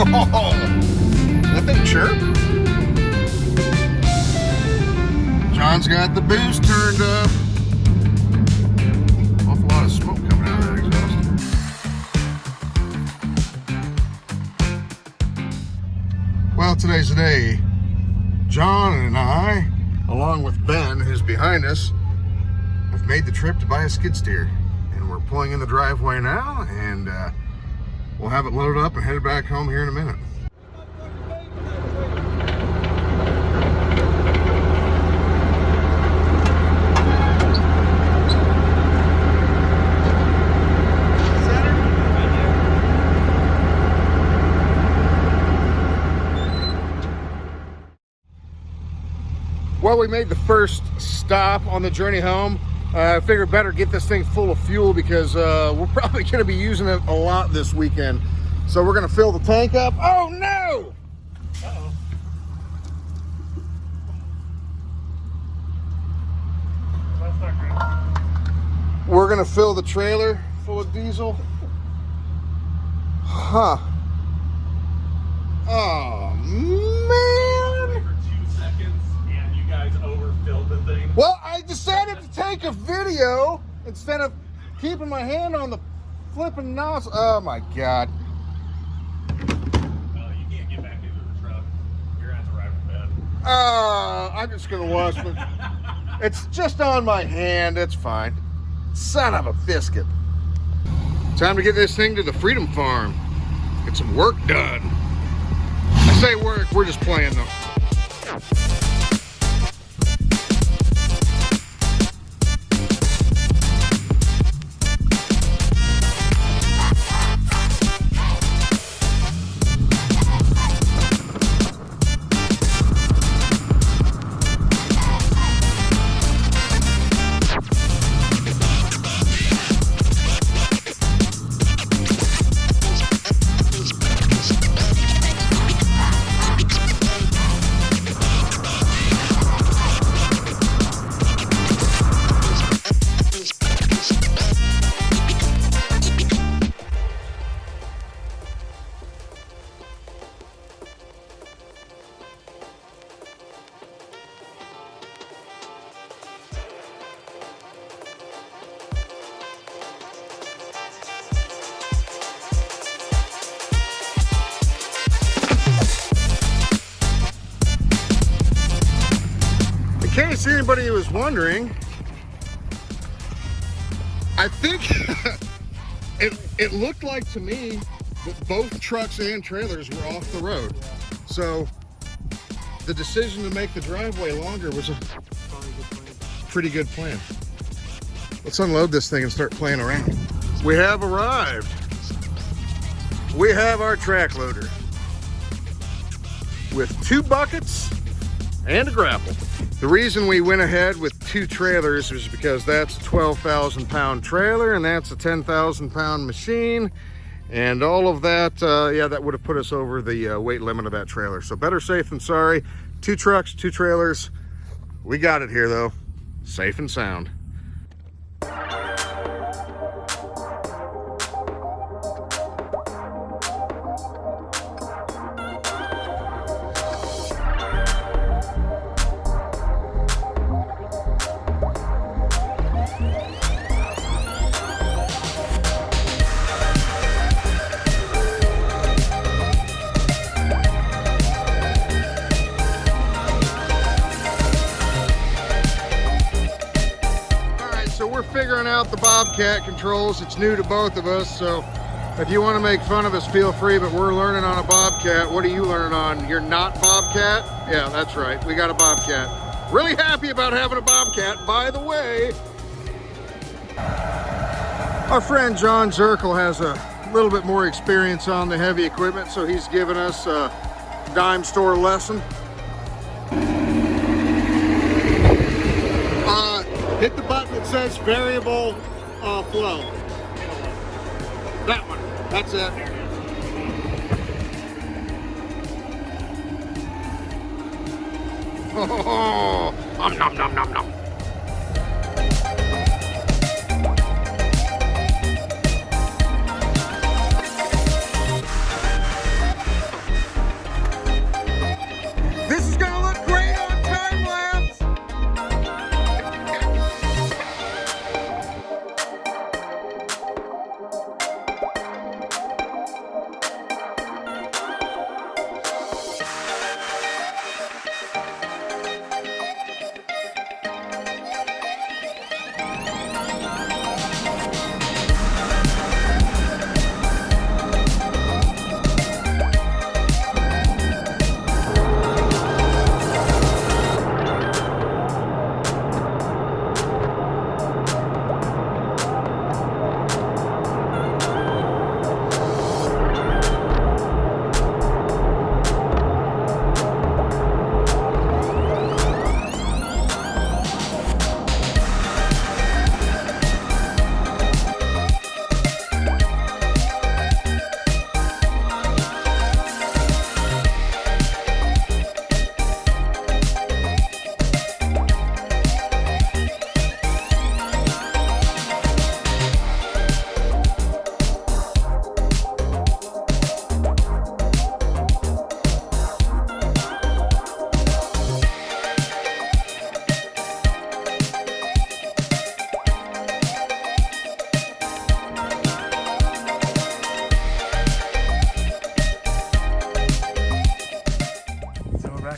That thing chirp. John's got the boost turned up. Awful lot of smoke coming out of that exhaust. Well, today's the day. John and I, along with Ben, who's behind us, have made the trip to buy a skid steer. And we're pulling in the driveway now, and we'll have it loaded up and headed back home here in a minute. Well, we made the first stop on the journey home. I figured better get this thing full of fuel because we're probably going to be using it a lot this weekend. So we're going to fill the tank up. Oh no! Uh-oh. That's not great. We're going to fill the trailer full of diesel. Huh. Oh man! Overfilled the thing. Well, I decided to take a video instead of keeping my hand on the flipping nozzle. Oh my god. You can't get back into the truck. You're gonna have to ride with bed. I'm just gonna wash it. It's just on my hand. It's fine. Son of a biscuit. Time to get this thing to the Freedom Farm. Get some work done. I say work, we're just playing though. In case anybody was wondering, I think it looked like to me that both trucks and trailers were off the road. So the decision to make the driveway longer was a pretty good plan. Let's unload this thing and start playing around. We have arrived. We have our track loader with 2 buckets and a grapple. The reason we went ahead with 2 trailers is because that's a 12,000 pound trailer and that's a 10,000 pound machine. And all of that, yeah, that would have put us over the weight limit of that trailer. So better safe than sorry. 2 trucks, 2 trailers. We got it here though, safe and sound. Figuring out the Bobcat controls. It's new to both of us, so if you want to make fun of us, feel free, but we're learning on a Bobcat. What are you learning on? You're not Bobcat? Yeah, that's right. We got a Bobcat. Really happy about having a Bobcat, by the way. Our friend John Zirkle has a little bit more experience on the heavy equipment, so he's given us a dime store lesson. Hit the button that says variable flow. That one. That's it. Oh, nom nom nom nom.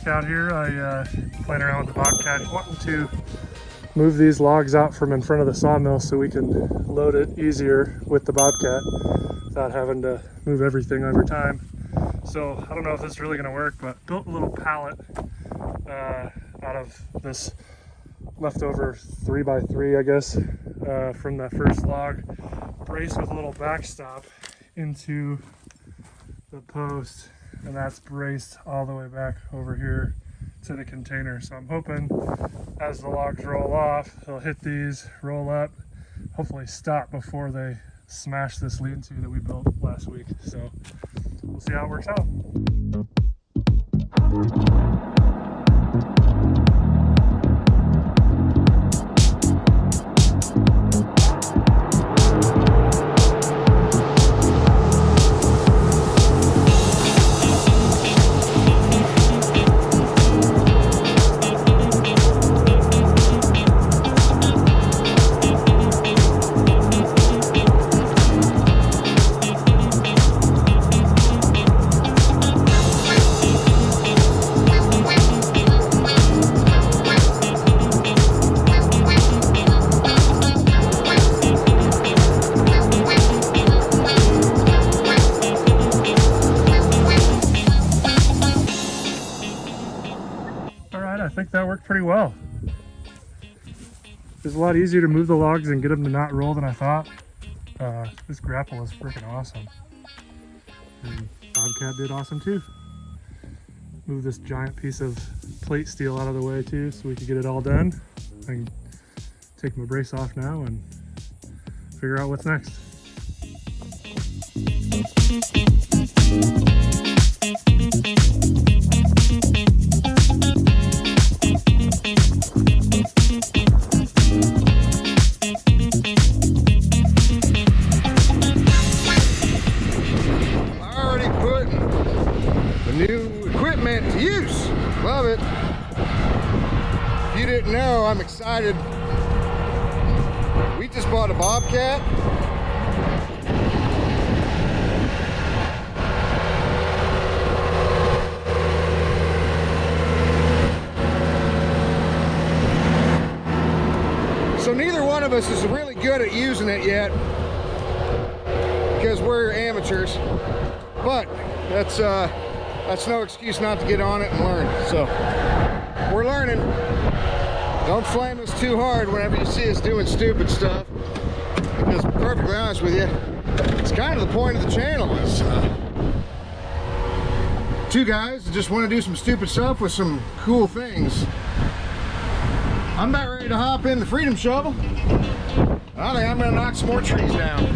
back out here. I playing around with the Bobcat, wanting to move these logs out from in front of the sawmill so we can load it easier with the Bobcat without having to move everything every time. So I don't know if this is really going to work, but built a little pallet out of this leftover 3x3, I guess, from that first log, braced with a little backstop into the post, and that's braced all the way back over here to the container. So I'm hoping as the logs roll off, they'll hit these, roll up, hopefully stop before they smash this lean-to that we built last week. So we'll see how it works out. I think that worked pretty well. It was a lot easier to move the logs and get them to not roll than I thought. This grapple is freaking awesome. And Bobcat did awesome too. Move this giant piece of plate steel out of the way too so we could get it all done. I can take my brace off now and figure out what's next. New equipment to use. Love it. If you didn't know, I'm excited. We just bought a Bobcat. So neither one of us is really good at using it yet because we're amateurs, but that's no excuse not to get on it and learn. So we're learning. Don't flame us too hard whenever you see us doing stupid stuff, because to be perfectly honest with you, it's kind of the point of the channel is two guys that just want to do some stupid stuff with some cool things. I'm about ready to hop in the Freedom Shovel. I think I'm going to knock some more trees down.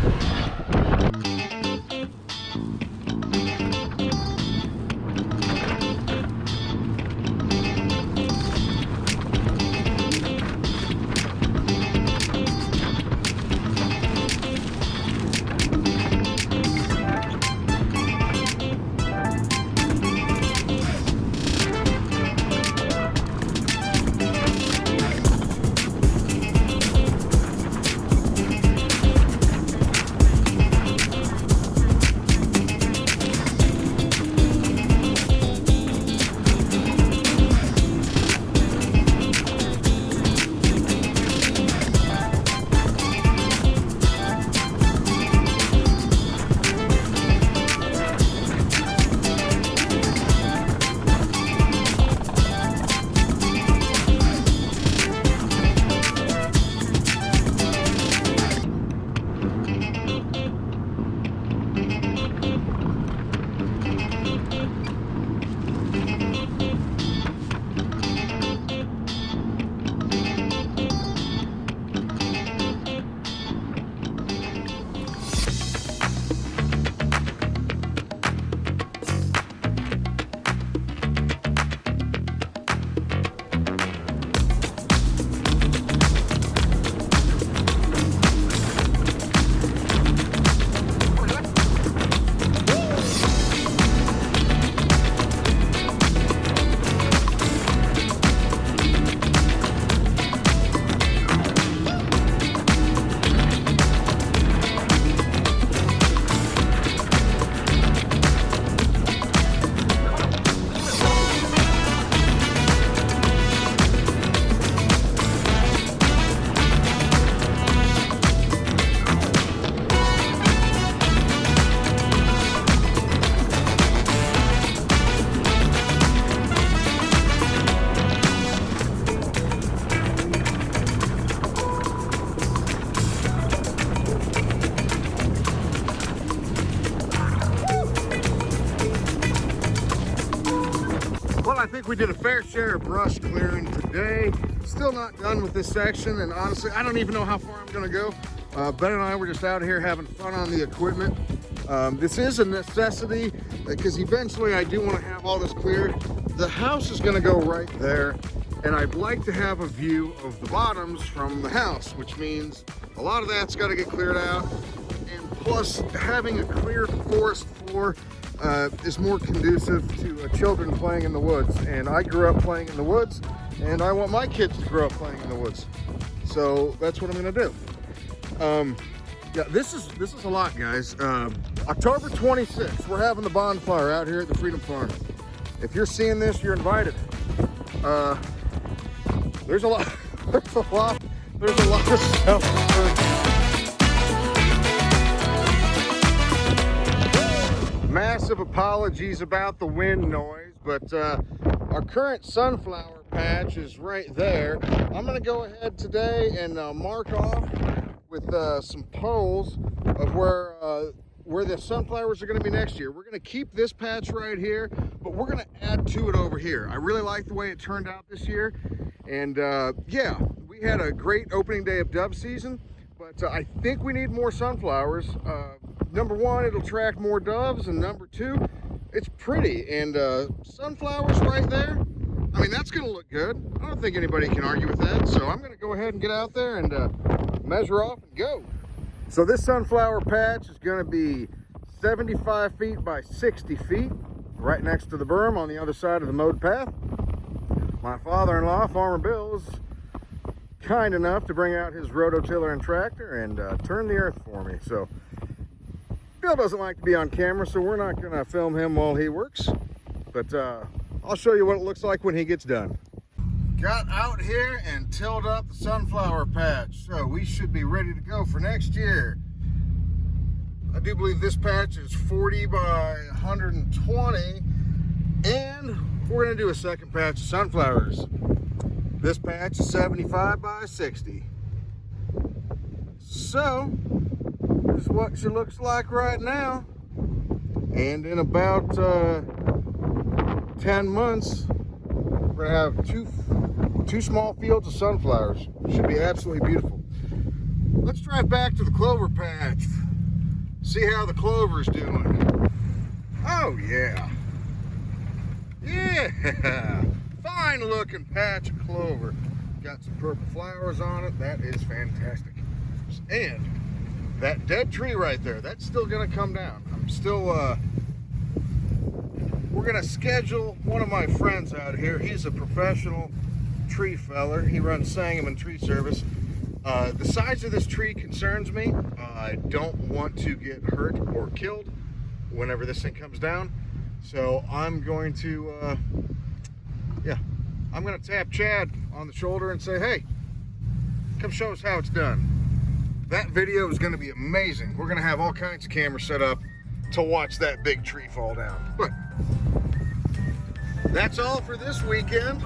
Well, I think we did a fair share of brush clearing today. Still not done with this section, and honestly, I don't even know how far I'm gonna go. Ben and I were just out here having fun on the equipment. This is a necessity because eventually I do want to have all this cleared. The house is gonna go right there, and I'd like to have a view of the bottoms from the house, which means a lot of that's got to get cleared out. And plus, having a clear forest floor is more conducive to children playing in the woods. And I grew up playing in the woods, and I want my kids to grow up playing in the woods. So that's what I'm gonna do. Yeah, this is a lot, guys. October 26th, we're having the bonfire out here at the Freedom Farm. If you're seeing this, you're invited. There's a lot of stuff. Massive apologies about the wind noise, but our current sunflower patch is right there. I'm gonna go ahead today and mark off with some poles of where the sunflowers are gonna be next year. We're gonna keep this patch right here, but we're gonna add to it over here. I really like the way it turned out this year. And yeah, we had a great opening day of dove season, but I think we need more sunflowers. Number one, it'll attract more doves, and number two, it's pretty. And sunflowers right there, I mean, that's gonna look good. I don't think anybody can argue with that. So I'm gonna go ahead and get out there and measure off and go. So this sunflower patch is gonna be 75 feet by 60 feet, right next to the berm on the other side of the mowed path. My father-in-law, Farmer Bill, is kind enough to bring out his rototiller and tractor and turn the earth for me. So Bill doesn't like to be on camera, so we're not gonna film him while he works, but I'll show you what it looks like when he gets done. Got out here and tilled up the sunflower patch, so we should be ready to go for next year. I do believe this patch is 40 by 120, and we're gonna do a second patch of sunflowers. This patch is 75 by 60. So, this is what she looks like right now. And in about 10 months, we're gonna have two small fields of sunflowers. Should be absolutely beautiful. Let's drive back to the clover patch. See how the clover's doing. Oh yeah. Yeah, fine looking patch of clover. Got some purple flowers on it. That is fantastic. And that dead tree right there, that's still gonna come down. I'm still, we're gonna schedule one of my friends out here. He's a professional tree feller. He runs Sangamon Tree Service. The size of this tree concerns me. I don't want to get hurt or killed whenever this thing comes down. So I'm going to, yeah, I'm going to tap Chad on the shoulder and say, hey, come show us how it's done. That video is going to be amazing. We're going to have all kinds of cameras set up to watch that big tree fall down. But that's all for this weekend.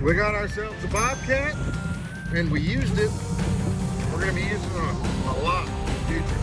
We got ourselves a Bobcat, and we used it. We're going to be using it a lot in the future.